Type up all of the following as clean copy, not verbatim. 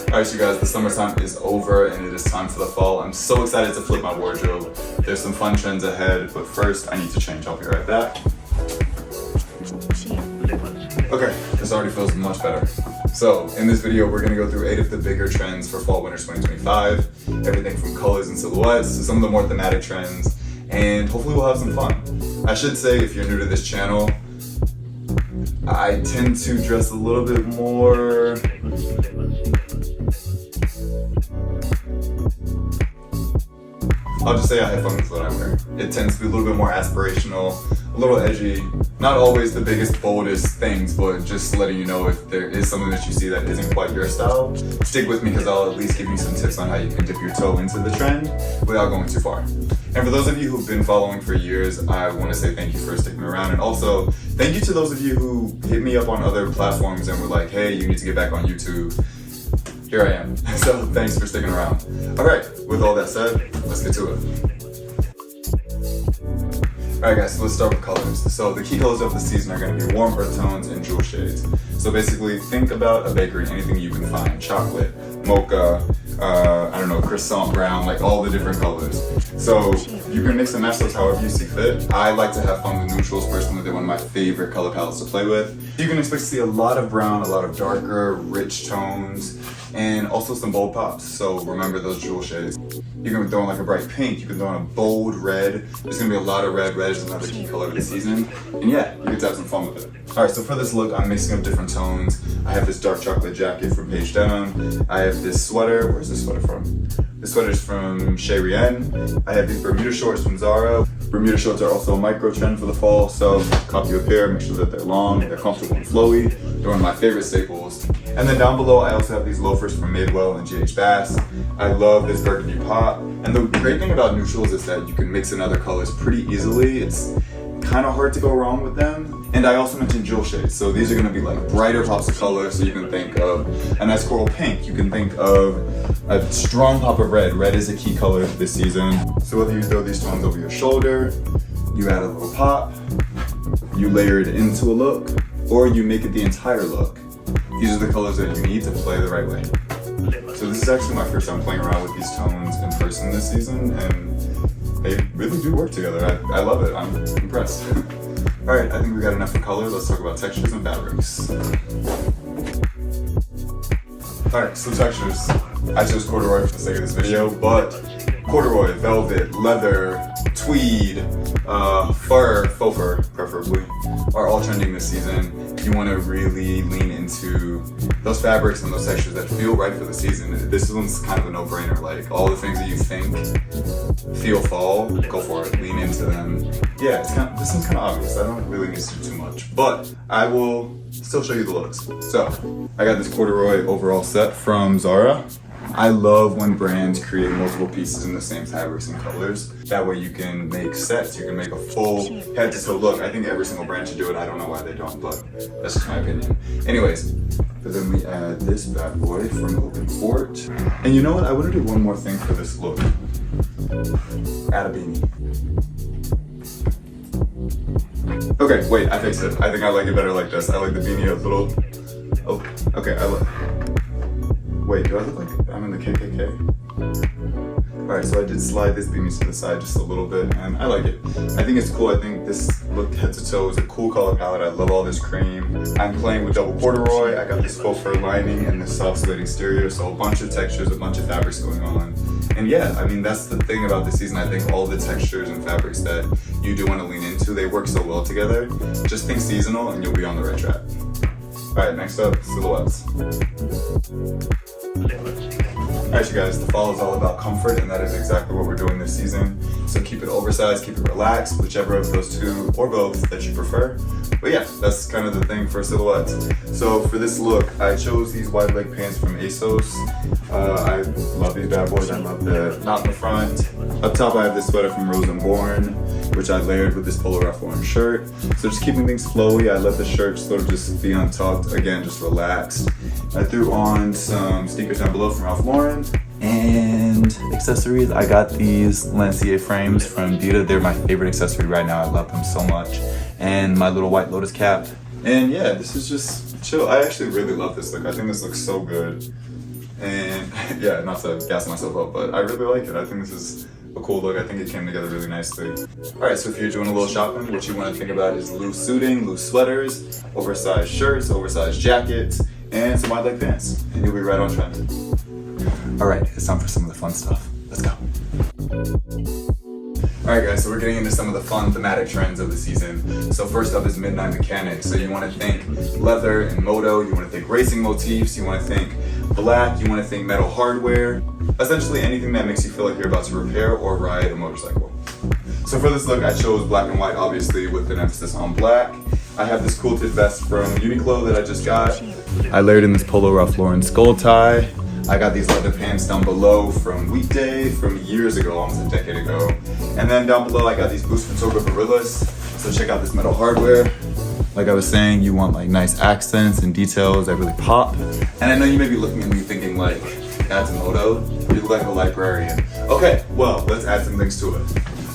Alright, you guys, the summertime is over and it is time for the fall. I'm so excited to flip my wardrobe. There's some fun trends ahead, but first I need to change. I'll be right back. Okay, this already feels much better. So, in this video, we're gonna go through 8 of the bigger trends for fall winter 2025. Everything from colors and silhouettes to some of the more thematic trends, and hopefully we'll have some fun. I should say, if you're new to this channel, I tend to dress a little bit more I'll just say I have fun with what I wear. It tends to be a little bit more aspirational, a little edgy, not always the biggest, boldest things, but just letting you know if there is something that you see that isn't quite your style, stick with me because I'll at least give you some tips on how you can dip your toe into the trend without going too far. And for those of you who've been following for years, I want to say thank you for sticking around, and also thank you to those of you who hit me up on other platforms and were like, hey, you need to get back on YouTube. Here I am. So thanks for sticking around. Alright, with all that said, let's get to it. Alright guys, so let's start with colors. So the key colors of the season are going to be warm earth tones and jewel shades. So basically think about a bakery, anything you can find. Chocolate, mocha, I don't know, croissant brown, like all the different colors. So you can mix and match those however you see fit. I like to have fun with neutrals personally. They're one of my favorite color palettes to play with. You can expect to see a lot of brown, a lot of darker, rich tones, and also some bold pops. So remember those jewel shades. You can throw in like a bright pink, you can throw in a bold red. There's gonna be a lot of red. Red is another key color of the season. And yeah, you get to have some fun with it. Alright, so for this look, I'm mixing up different tones. I have this dark chocolate jacket from Page Denim. I have this sweater. Where's this sweater from? This sweater's from Chez Rien. I have these Bermuda shorts from Zara. Bermuda shorts are also a micro trend for the fall, so copy a pair, make sure that they're long, they're comfortable and flowy. They're one of my favorite staples. And then down below, I also have these loafers from Madewell and GH Bass. I love this burgundy pop. And the great thing about neutrals is that you can mix in other colors pretty easily. It's kind of hard to go wrong with them. And I also mentioned jewel shades. So these are gonna be like brighter pops of color. So you can think of a nice coral pink. You can think of a strong pop of red. Red is a key color this season. So whether you throw these tones over your shoulder, you add a little pop, you layer it into a look, or you make it the entire look. These are the colors that you need to play the right way. So this is actually my first time playing around with these tones in person this season, and they really do work together. I love it. I'm impressed. Alright, I think we got enough for color. Let's talk about textures and fabrics. Alright, so textures. I chose corduroy for the sake of this video, but corduroy, velvet, leather, tweed, fur, faux fur preferably, are all trending this season. You want to really lean into those fabrics and those textures that feel right for the season. This one's kind of a no-brainer. Like all the things that you think feel fall, go for it, lean into them. Yeah, this one's kind of obvious. I don't really need to do too much, but I will still show you the looks. So I got this corduroy overall set from Zara. I love when brands create multiple pieces in the same fabrics and colors. That way you can make sets, you can make a full head to toe look. I think every single brand should do it. I don't know why they don't, but that's just my opinion. Anyways, but then we add this bad boy from Open Fort. And you know what? I want to do one more thing for this look. Add a beanie. Okay, wait, I fixed it. I think I like it better like this. I like the beanie a little, oh, okay, wait, do I look like I'm in the KKK? Alright, so I did slide this beanie to the side just a little bit, and I like it. I think it's cool. I think this look head to toe is a cool color palette. I love all this cream. I'm playing with double corduroy. I got this faux fur lining and this soft suede exterior, so a bunch of textures, a bunch of fabrics going on. And yeah, I mean, that's the thing about this season. I think all the textures and fabrics that you do want to lean into, they work so well together. Just think seasonal and you'll be on the right track. Alright, next up, silhouettes. Alright you guys, the fall is all about comfort, and that is exactly what we're doing this season. So keep it oversized, keep it relaxed, whichever of those two or both that you prefer. But yeah, that's kind of the thing for silhouettes. So for this look, I chose these wide leg pants from ASOS. I love these bad boys. I love the knot in the front. Up top I have this sweater from Rose and Born, which I layered with this Polo Ralph Lauren shirt. So just keeping things flowy. I let the shirt sort of just be untucked. Again, just relaxed. I threw on some sneakers down below from Ralph Lauren. And accessories, I got these Lancier frames from Vita. They're my favorite accessory right now. I love them so much. And my little White Lotus cap. And yeah, this is just chill. I actually really love this look. I think this looks so good. And yeah, not to gas myself up, but I really like it. I think this is a cool look. I think it came together really nicely. Alright, so if you're doing a little shopping, what you want to think about is loose suiting, loose sweaters, oversized shirts, oversized jackets, and some wide leg pants. And you'll be right on trend. Alright, it's time for some of the fun stuff. Let's go. Alright guys, so we're getting into some of the fun thematic trends of the season. So first up is midnight mechanics. So you want to think leather and moto, you want to think racing motifs, you want to think black, you want to think metal hardware. Essentially anything that makes you feel like you're about to repair or ride a motorcycle. So for this look, I chose black and white, obviously, with an emphasis on black. I have this quilted vest from Uniqlo that I just got. I layered in this Polo Ralph Lauren skull tie. I got these leather pants down below from Weekday from years ago, almost a decade ago. And then down below I got these Boost from Toga Gorillas. So check out this metal hardware. Like I was saying, you want like nice accents and details that really pop. And I know you may be looking at me thinking like, that's Moto, you look like a librarian. Okay, well, let's add some things to it.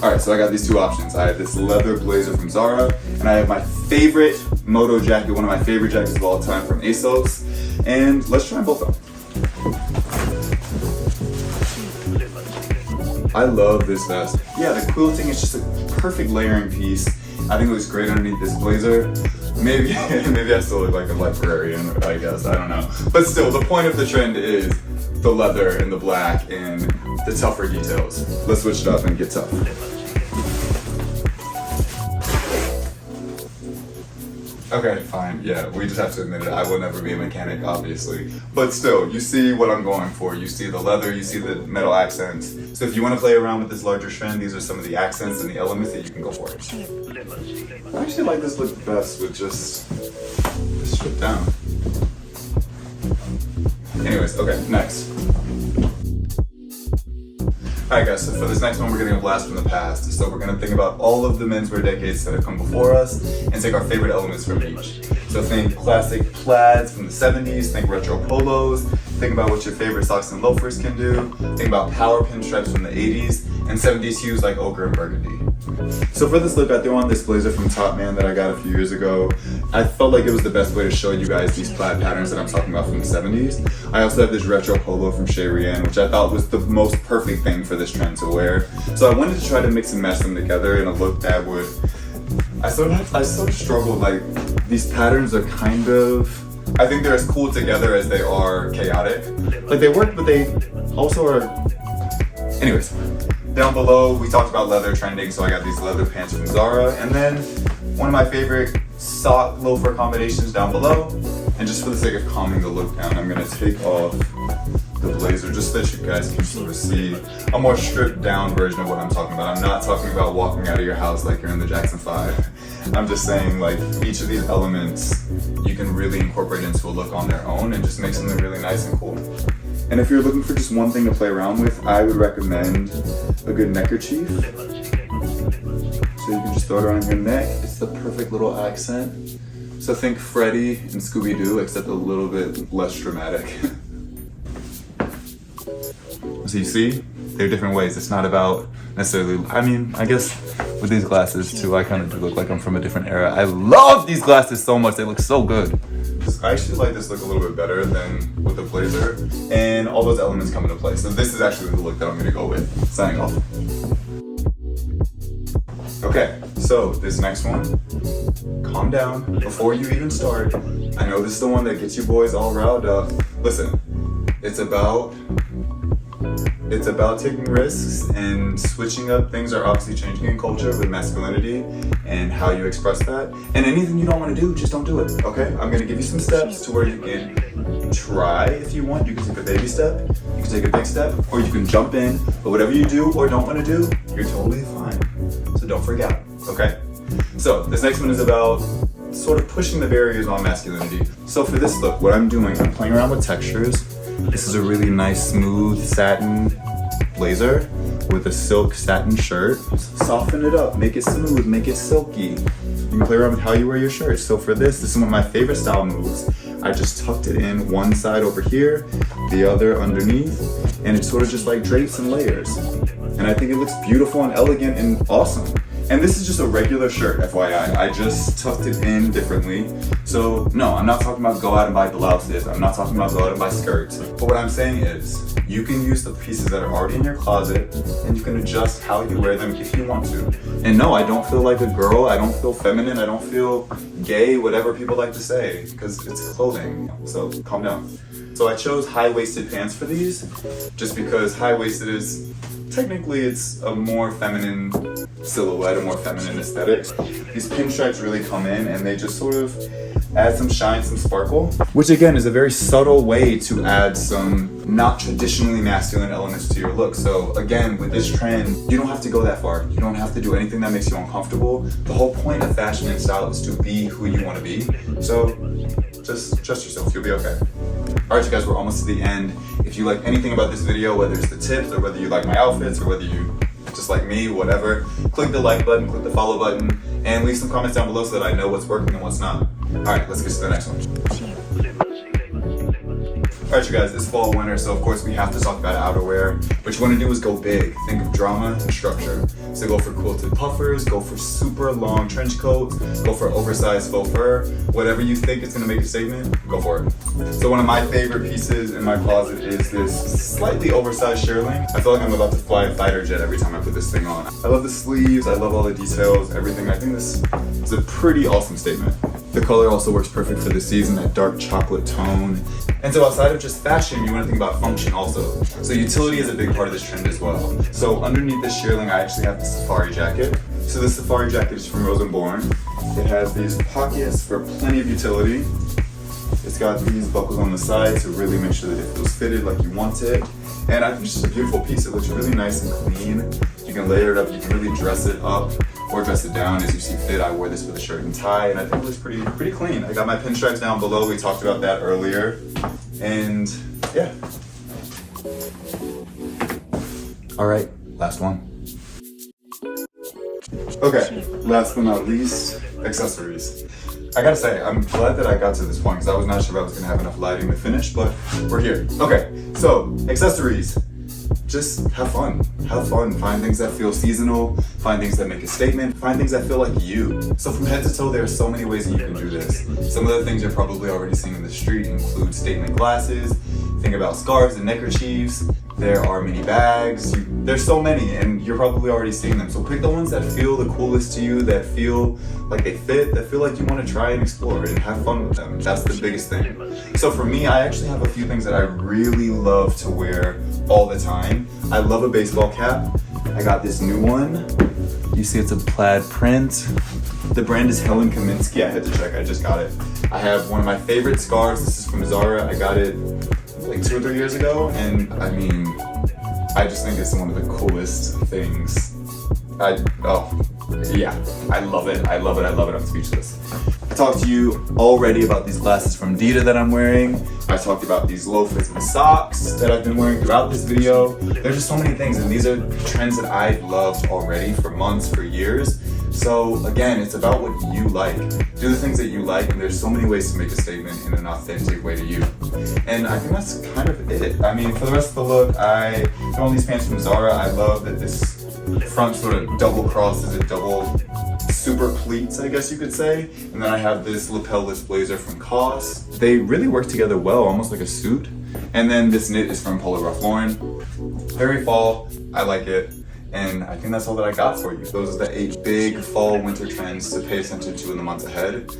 Alright, so I got these two options. I have this leather blazer from Zara, and I have my favorite Moto jacket, one of my favorite jackets of all time from ASOS. And let's try both of them. I love this vest. Yeah, the quilting is just a perfect layering piece. I think it looks great underneath this blazer. Maybe I still look like a librarian, I guess, I don't know. But still, the point of the trend is the leather and the black and the tougher details. Let's switch it up and get tough. Okay, fine, yeah, we just have to admit it. I will never be a mechanic, obviously. But still, you see what I'm going for. You see the leather, you see the metal accents. So if you want to play around with this larger trend, these are some of the accents and the elements that you can go for. I actually like this look best with just stripped down. Anyways, okay, next. Alright guys, so for this next one we're getting a blast from the past. So we're going to think about all of the menswear decades that have come before us and take our favorite elements from each. So think classic plaids from the 70s, think retro polos, think about what your favorite socks and loafers can do, think about power pinstripes from the 80s, and 70s hues like ochre and burgundy. So for this look, I threw on this blazer from Topman that I got a few years ago. I felt like it was the best way to show you guys these plaid patterns that I'm talking about from the 70s. I also have this retro polo from Cheyanne, which I thought was the most perfect thing for this trend to wear. So I wanted to try to mix and match them together in a look that would... I sort of struggled, like, these patterns are kind of... I think they're as cool together as they are chaotic. Like, they work, but they also are... Anyways. Down below, we talked about leather trending, so I got these leather pants from Zara. And then one of my favorite sock loafer combinations down below. And just for the sake of calming the look down, I'm gonna take off the blazer just so that you guys can sort of see a more stripped down version of what I'm talking about. I'm not talking about walking out of your house like you're in the Jackson 5. I'm just saying like each of these elements you can really incorporate into a look on their own and just make something really nice and cool. And if you're looking for just one thing to play around with, I would recommend a good neckerchief. So you can just throw it around your neck. It's the perfect little accent. So think Freddy and Scooby-Doo, except a little bit less dramatic. So you see, there are different ways. It's not about necessarily, I mean, I guess with these glasses too, I kind of do look like I'm from a different era. I love these glasses so much, they look so good. I actually like this look a little bit better than with the blazer, and all those elements come into play. So this is actually the look that I'm gonna go with. Signing off. Okay, so this next one, calm down before you even start. I know this is the one that gets you boys all riled up. Listen, it's about taking risks and switching up. Things are obviously changing in culture with masculinity and how you express that. And anything you don't want to do, just don't do it, okay? I'm gonna give you some steps to where you can try if you want. You can take a baby step, you can take a big step, or you can jump in. But whatever you do or don't want to do, you're totally fine. So don't freak out, okay? So this next one is about sort of pushing the barriers on masculinity. So for this look, what I'm doing, I'm playing around with textures. This is a really nice smooth satin blazer with a silk satin shirt. Soften it up, make it smooth, make it silky. You can play around with how you wear your shirt. So for this is one of my favorite style moves. I just tucked it in one side over here, the other underneath, and it sort of just like drapes and layers. And I think it looks beautiful and elegant and awesome. And this is just a regular shirt, FYI. I just tucked it in differently. So no, I'm not talking about go out and buy blouses. I'm not talking about go out and buy skirts. But what I'm saying is, you can use the pieces that are already in your closet and you can adjust how you wear them if you want to. And no, I don't feel like a girl. I don't feel feminine. I don't feel gay, whatever people like to say, because it's clothing. So calm down. So I chose high-waisted pants for these just because high-waisted is technically it's a more feminine silhouette, a more feminine aesthetic. These pinstripes really come in and they just sort of add some shine, some sparkle, which again is a very subtle way to add some not traditionally masculine elements to your look. So again, with this trend, you don't have to go that far. You don't have to do anything that makes you uncomfortable. The whole point of fashion and style is to be who you want to be. So just trust yourself, you'll be okay. Alright you guys, we're almost to the end. If you like anything about this video, whether it's the tips or whether you like my outfits or whether you just like me, whatever, click the like button, click the follow button, and leave some comments down below so that I know what's working and what's not. Alright, let's get to the next one. Alright you guys, it's fall winter, so of course we have to talk about outerwear. What you want to do is go big. Think of drama and structure. So go for quilted puffers, go for super long trench coats, go for oversized faux fur. Whatever you think is going to make a statement, go for it. So one of my favorite pieces in my closet is this slightly oversized shearling. I feel like I'm about to fly a fighter jet every time I put this thing on. I love the sleeves, I love all the details, everything. I think this is a pretty awesome statement. The color also works perfect for the season, that dark chocolate tone. And so outside of just fashion, you want to think about function also. So utility is a big part of this trend as well. So underneath this shearling, I actually have the safari jacket. So this safari jacket is from Rose & Born. It has these pockets for plenty of utility. It's got these buckles on the side to really make sure that it feels fitted like you want it. And I think it's just a beautiful piece. It looks really nice and clean. You can layer it up, you can really dress it up or dress it down as you see fit. I wore this with a shirt and tie, and I think it looks pretty clean. I got my pinstripes down below. We talked about that earlier. And yeah. All right, last one. Okay, last but not least, accessories. I gotta say, I'm glad that I got to this point because I was not sure if I was gonna have enough lighting to finish, but we're here. Okay, so accessories. Just have fun. Have fun. Find things that feel seasonal. Find things that make a statement. Find things that feel like you. So from head to toe, there are so many ways that you can do this. Some of the things you're probably already seeing in the street include statement glasses. Think about scarves and neckerchiefs. There are mini bags. There's so many, and you're probably already seeing them. So pick the ones that feel the coolest to you, that feel like they fit, that feel like you want to try and explore and have fun with them. That's the biggest thing. So for me, I actually have a few things that I really love to wear all the time. I love a baseball cap. I got this new one. You see it's a plaid print. The brand is Helen Kaminsky. I had to check, I just got it. I have one of my favorite scarves. This is from Zara. I got it like 2 or 3 years ago, and I mean, I just think it's one of the coolest things. Yeah, I love it. I love it. I love it. I'm speechless. I talked to you already about these glasses from Dita that I'm wearing. I talked about these loafers and socks that I've been wearing throughout this video. There's just so many things, and these are trends that I've loved already for months, for years. So again, it's about what you like. Do the things that you like, and there's so many ways to make a statement in an authentic way to you. And I think that's kind of it. I mean, for the rest of the look, I found these pants from Zara. I love that this front sort of double crosses it, double super pleats, I guess you could say. And then I have this lapel-less blazer from COS. They really work together well, almost like a suit. And then this knit is from Polo Ralph Lauren. Very fall, I like it. And I think that's all that I got for you. Those are the 8 big fall winter trends to pay attention to in the months ahead.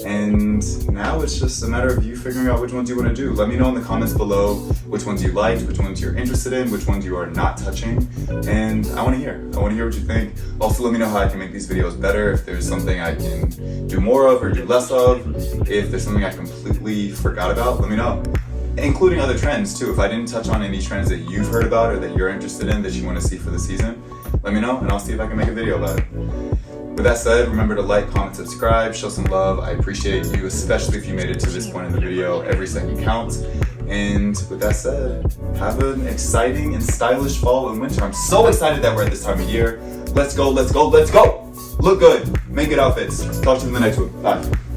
And now it's just a matter of you figuring out which ones you want to do. Let me know in the comments below which ones you liked, which ones you're interested in, which ones you are not touching. And I want to hear. I want to hear what you think. Also, let me know how I can make these videos better. If there's something I can do more of or do less of. If there's something I completely forgot about, let me know. Including other trends too. If I didn't touch on any trends that you've heard about or that you're interested in that you want to see for the season, let me know and I'll see if I can make a video about it. With that said, remember to like, comment, subscribe, show some love. I appreciate you, especially if you made it to this point in the video. Every second counts. And with that said, have an exciting and stylish fall and winter. I'm so excited that we're at this time of year. Let's go, let's go, let's go! Look good, make good outfits. Talk to you in the next one. Bye.